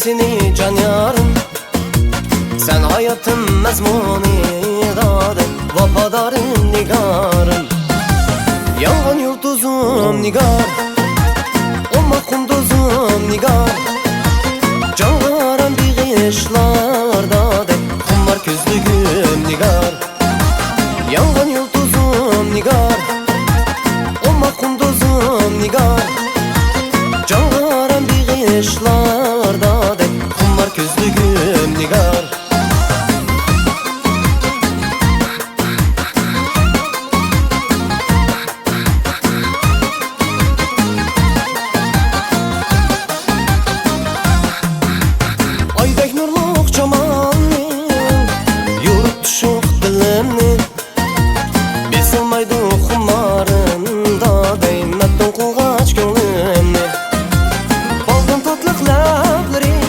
seni can yarım. Sen hayatın mezmuni dade, vafadarım nigarım. Yangan yıldızım nigar, olma kunduzum nigar. Can varan bir işler dade, kumar közlüğüm nigar. Yangan yıldızım nigar, olma kunduzum nigar. Can varan bir işler dade, kumar közlüğüm nigar. Aydek nurluq çamanni, yurub düşüq dilimni. Besilmaydı xumarında, değmedin qulğaç gönlümni. Baldın tatlıq ləblərin,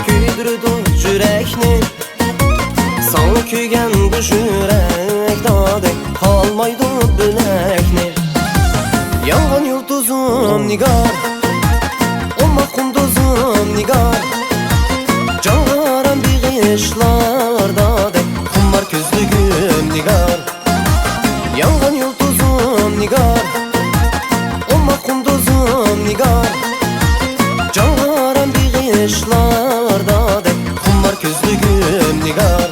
küydürdü yürekni. Sana köygen bu yürek dade, kalmaydı bilekni. Yangan yıldızım nigar, olma kunduzum nigar. Can varan bir işler dade, kumar közlüğüm nigar. Yangan yıldızım nigar, olma kunduzum nigar. Can varan bir işler dade, kumar közlüğüm nigar.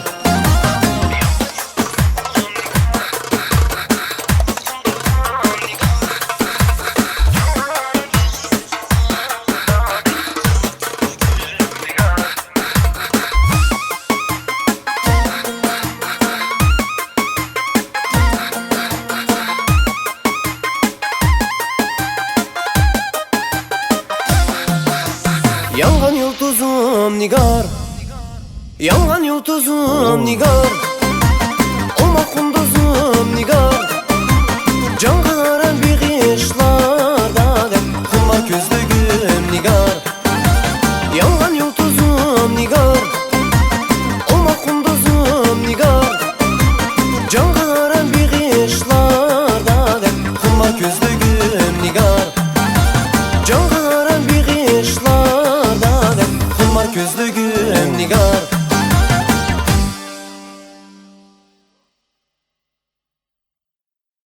Yangan yıldızım nigar, yangan yıldızım nigar.